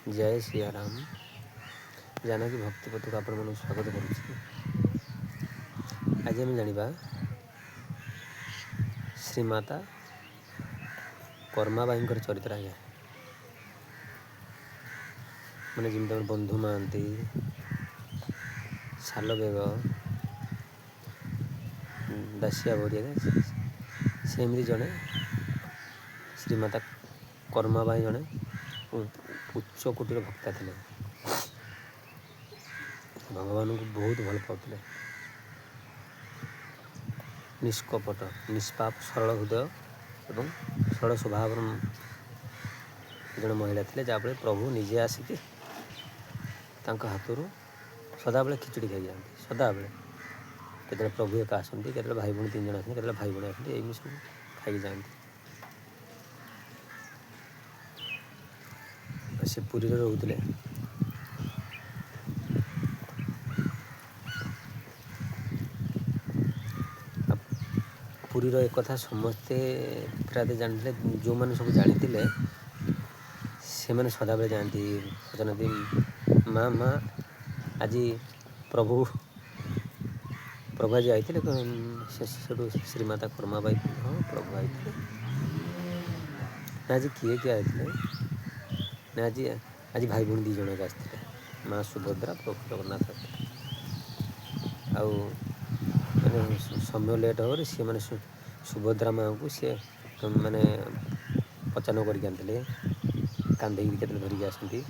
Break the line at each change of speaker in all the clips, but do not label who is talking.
जय सिया राम। जानकी भक्ति पथक आपण मन स्वागत करुच्ची। आज आम जाना श्रीमाता कर्माबाई चरित्र। आज्ञा मैंने जमी बंधु महांती, सालबेग, दासिया बरिया सेमती जड़े श्रीमाता कर्माबाई जड़े उच्च कोटीर भक्ता थे। भगवान को बहुत भल पाते, निष्कपट निष्पाप सरल हृदय एवं सरल स्वभाव जड़े महिला थे। जहाँफल प्रभु निजे आसिक हाथ सदा बेले खिचड़ी खाई जाती। सदा बेले केतले प्रभु एक आसती, केतले भाई भाई 3 जन आसती, केतले भाई भाई आसती, एमती सब खाई जाती। से पुरी रोते। पुरीर एक कथा समस्ते प्राय जानते, जो मैंने सब जानी से मैंने सदा बेले जाती पचारती, माँ माँ आज प्रभु आज आई श्रीमाता कर्माबाई। हाँ प्रभु आई आज किए किए आए ना, आज भाई भौणी 2 जन आसते, माँ सुभद्रा प्रभु जगन्नाथ। आउ मैंने समय लेट हो सी मैंने सुभद्रा माँ को सी मैंने पचान करते कांधे के धरिकी आसती।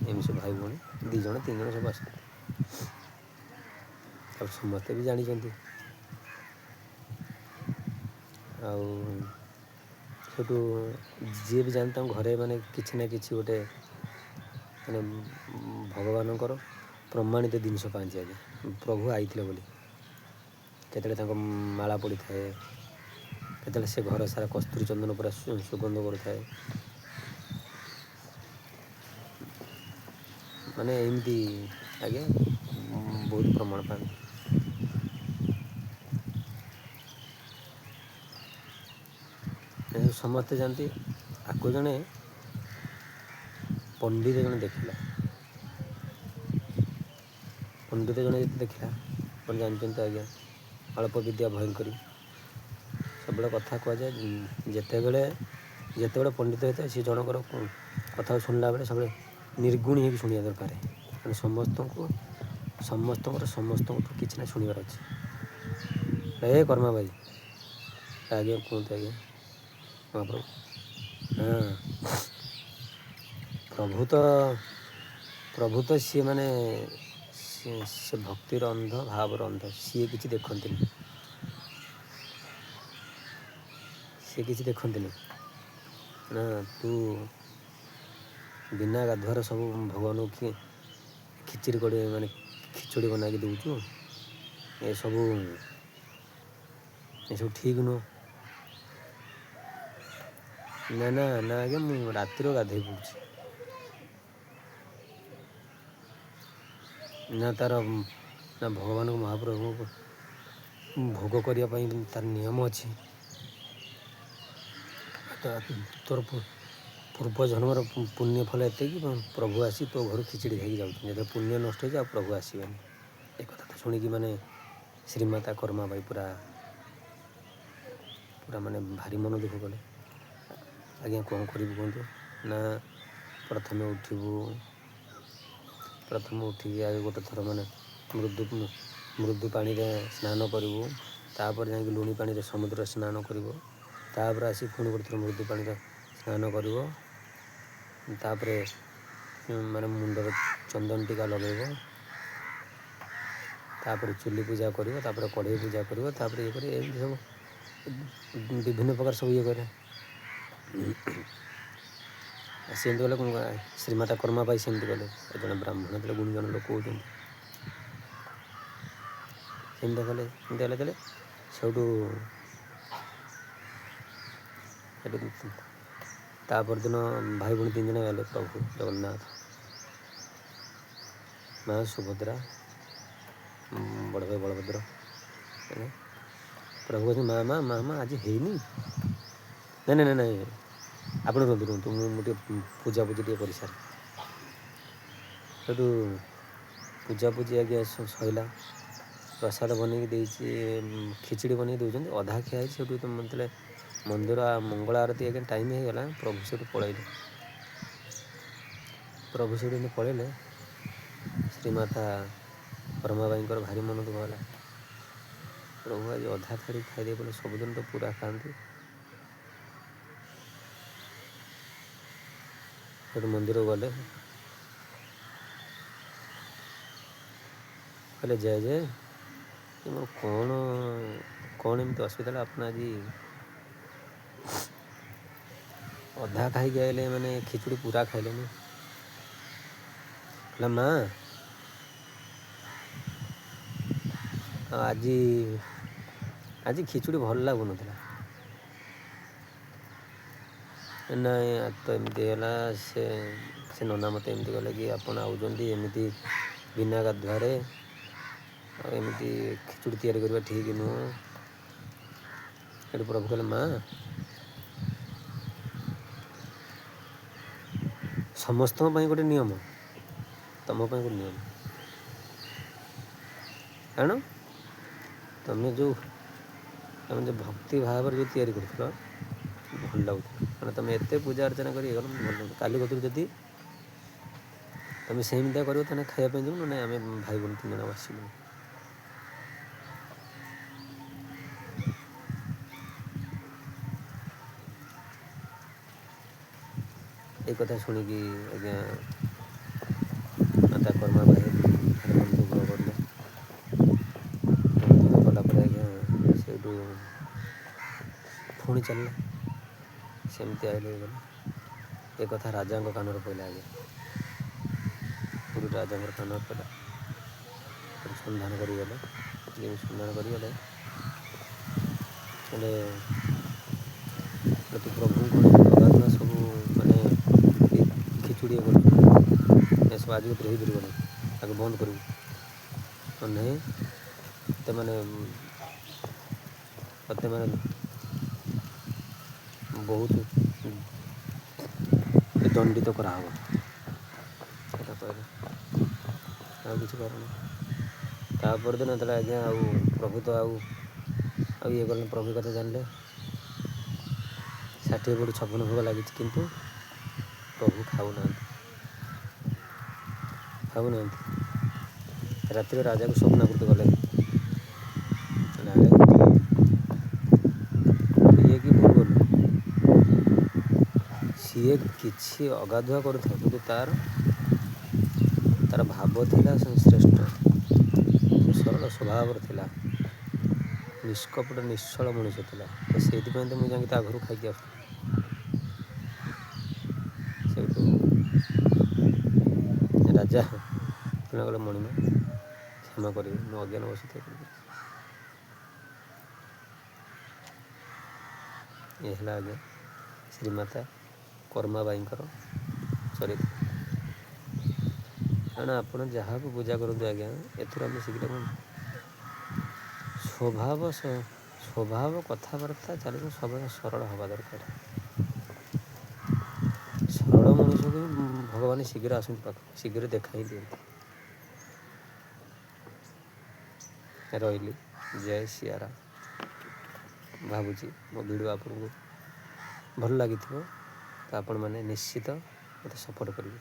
एम सब भाई भौणी 2 जन 3 जन सब आसते। अब समस्ते भी जानी आठू जी भी जानता घरे माने किसी ना किसी गोटे माने भगवान प्रमाणित जिनस पाँच। आज प्रभु आई बोली केतले माला पड़ी थाए, केतले से घर सारा कस्तूरी चंदन पूरा सुगंध करुए। माने एमती आज्ञा बहुत प्रमाण पाते। समस्ते जानती आपको जड़े पंडित जन देखला, पंडित जन देखला अपन जानते आज्ञा अल्प विद्या भयंकरी सब कथा कहुए। जिते बड़े पंडित होता है सी जनकर कथा शुणला बेले सब निर्गुणी हो शुणा दरकार। मैंने समस्त किसी ना शुणवार अच्छे। ए कर्मा भाई आज्ञा कहते आज्ञा महाप्रभु। हाँ प्रभु तो सी मैंने से भक्तिर अंध भावर अंध सी किसी देखते ना। तू बिना गाधुआर सब भगवान को खिचड़ी कर माने खिचड़ी बना के दूचु। ये सब ठीक नुह। ना ना ना आज्ञा मुझे रातिर गाधे पड़ी ना तार ना भगवान को महाप्रभु को भोग करने तार नियम अच्छी। तोर पूर्व जन्मर पुण्य फल एत कि प्रभु आसी तो घर खिचड़ी खाई जाऊँ। जब पुण्य नष्ट हो प्रभु आसबेनि। एक कथा तो शुणिकी माने श्रीमाता कर्माबाई पूरा पूरा माने भारी मन दुख कले। आज्ञा कौन करू कहतु ना प्रथम उठिकी आगे गोटे थर माने मृदु पानी स्नान करूँ, तापर जा लुणी पानी समुद्र स्नान करूँ, तापर आसी पुणी गोटे थर मृदु पानी स्नान करूँ, तापर माने मुंडर चंदन टीका लगेब, तापर चुली पूजा करूँ, तापर कढ़ई पूजा करूँ, तापर ये कर सब विभिन्न प्रकार सब ये करे। सेमती गले श्रीमाता कर्माबाई सेमती गले जड़े ब्राह्मण थे गुणीजन लोक कहते सेमती गले सेठू तापर दिन भाई भौणी 3 जन गले प्रभु जगन्नाथ, माँ सुभद्रा, बड़ भाई बलभद्र। प्रभु कहते माँ माँ माँ माँ आज है नहीं आप रुँतु रुँतु मुझे पूजा पूजी कर सारे ସେଠୁ ପୂଜାପୂଜି ଆଜ୍ଞା ସରିଲା। ପ୍ରସାଦ ବନେଇକି ଦେଇଛି, ଖିଚୁଡ଼ି ବନେଇକି ଦେଉଛନ୍ତି, ଅଧା ଖିଆ ହେଇଛି। ସେଠୁ ତ ଯେତେବେଳେ ମନ୍ଦିର ମଙ୍ଗଳ ଆରତି ଆଜ୍ଞା ଟାଇମ୍ ହେଇଗଲା, ପ୍ରଭୁ ସେଠୁ ପଳେଇଲେ। ପ୍ରଭୁ ସେଠୁ ଯେମିତି ପଳେଇଲେ, ଶ୍ରୀମାତା ପରମାବାଇଙ୍କର ଭାରି ମନ ଦୁଃଖ ହେଲା। ପ୍ରଭୁ ଆଜି ଅଧା ଥାଳି ଖାଇଦେଇ ପଡ଼ିଲେ, ସବୁଦିନ ତ ପୁରା ଖାଆନ୍ତି। ସେଠୁ ମନ୍ଦିରକୁ ଗଲେ, କହିଲେ ଜୟ ମୋର କ'ଣ ଏମିତି ଅସୁବିଧା ହେଲା, ଆପଣ ଆଜି ଅଧା ଖାଇକି ଆଇଲେ, ମାନେ ଖିଚୁଡ଼ି ପୁରା ଖାଇଲେନି। କହିଲା ମା ଆଜି ଖିଚୁଡ଼ି ଭଲ ଲାଗୁନଥିଲା। ନାଇଁ ତ ଏମିତି ହେଲା, ସେ ନନା ମୋତେ ଏମିତି କଲେ କି ଆପଣ ଆଉଛନ୍ତି ଏମିତି ବିନା ଗାଧୁଆରେ, ଆଉ ଏମିତି ଖିଚୁଡ଼ି ତିଆରି କରିବା ଠିକ୍ ନୁହଁ। ସେଠୁ ପ୍ରଭୁ କହିଲେ ମା ସମସ୍ତଙ୍କ ପାଇଁ ଗୋଟେ ନିୟମ, ତମ ପାଇଁ ଗୋଟେ ନିୟମ। କାରଣ ତମେ ଯେଉଁ ଭକ୍ତି ଭାବରେ ଯେଉଁ ତିଆରି କରୁଥିଲ ଭଲ ଲାଗୁଥିଲା, କାରଣ ତମେ ଏତେ ପୂଜା ଅର୍ଚ୍ଚନା କରି ଭଲ ଲାଗୁଥିଲା। କାଲି କତିରୁ ଯଦି ତମେ ସେମିତିଆ କରିବ, ତାହେଲେ ଖାଇବା ପାଇଁ ଯିବୁ, ନହେଲେ ଆମେ ଭାଇ ଭଉଣୀ 3 ଜଣ ଆସିବୁ। এই କଥା ଶୁଣିକି ଆଜ୍ଞା ମାତା କର୍ମାବାଇ ଭାରି ମନ ଦୁଃଖ କଲେ। ମନ ଦୁଃଖ କଲା ପରେ ଆଜ୍ଞା ସେଇଠୁ ପୁଣି ଚାଲିଲେ, ସେମିତି ଆଇଲେ ଗଲେ। ଏ କଥା ରାଜାଙ୍କ କାନରେ ପଡ଼ିଲା ଆଜ୍ଞା, ପୁରୀ ରାଜାଙ୍କର କାନରେ ପଡ଼ିଲା। ସନ୍ଧାନ କରିଗଲେ, ଯେମିତି ସନ୍ଧାନ କରିଗଲେ, ହେଲେ ତୁ ପ୍ରଭୁଙ୍କୁ ଅଗାଧୁଆ ସବୁ ମାନେ ଖିଚୁଡ଼ି କରୁଛୁ, ଏସବୁ ଆଜି ଭିତରେ ହେଇପାରିବନି, ତାକୁ ବନ୍ଦ କରିବୁ। ନାହିଁ ତତେ ମାନେ ବହୁତ ଦଣ୍ଡିତ କରାହବ, ସେଟା କହିଲେ। ଆଉ କିଛି କରୁନି। ତାପରଦିନ ଯେତେବେଳେ ଆଜ୍ଞା ଆଉ ପ୍ରଭୁ ତ ଆଉ ଇଏ କଲେ, ପ୍ରଭୁ କଥା ଜାଣିଲେ। 60 ପଉଟି 56 ଭୋଗ ଲାଗିଛି, କିନ୍ତୁ ପ୍ରଭୁ ଖାଉନାହାନ୍ତି। ରାତିରେ ରାଜାକୁ ସ୍ୱପ୍ନାକୃତି ଗଲେ, ଇଏ କି ଭୁଲ କଲୁ, ସିଏ କିଛି ଅଗାଧୁଆ କରୁଥାଏ, କିନ୍ତୁ ତାର ଭାବ ଥିଲା ଶ୍ରେଷ୍ଠ, ସରଳ ସ୍ୱଭାବର ଥିଲା, ନିଷ୍କପଟ ନିଶ୍ଚଳ ମଣିଷ ଥିଲା। ତ ସେଇଥିପାଇଁ ତ ମୁଁ ଯାଇକି ତା ଘରୁ ଖାଇକି ଆସୁଥିଲି। ସେଇଠୁ ରାଜା କହିଲେ ମଣିମା କ୍ଷମା କରିବେ, ମୁଁ ଅଜ୍ଞାନ ବଶତଃ କରିବି। ଏ ହେଲା ଆଜ୍ଞା ଶ୍ରୀମାତା କର୍ମାବାଇଙ୍କର ଚରିତ୍ର। କାରଣ ଆପଣ ଯାହାକୁ ପୂଜା କରନ୍ତୁ ଆଜ୍ଞା, ଏଥିରୁ ଆମେ ଶିଖିଲେ କ'ଣ, ସ୍ୱଭାବ କଥାବାର୍ତ୍ତା ଚାଲିବ ସବୁବେଳେ ସରଳ ହେବା ଦରକାର। ସରଳ ମଣିଷକୁ ହିଁ ଭଗବାନ ଶୀଘ୍ର ଆସନ୍ତି ପାଖକୁ, ଶୀଘ୍ର ଦେଖା ହିଁ ଦିଅନ୍ତି। ରହିଲି, ଜୟ ସିଆରାମ। ଭାବୁଛି ମୋ ଭିଡ଼ିଓ ଆପଣଙ୍କୁ ଭଲ ଲାଗିଥିବ, ତ ଆପଣମାନେ ନିଶ୍ଚିତ ମୋତେ ସପୋର୍ଟ କରିବେ।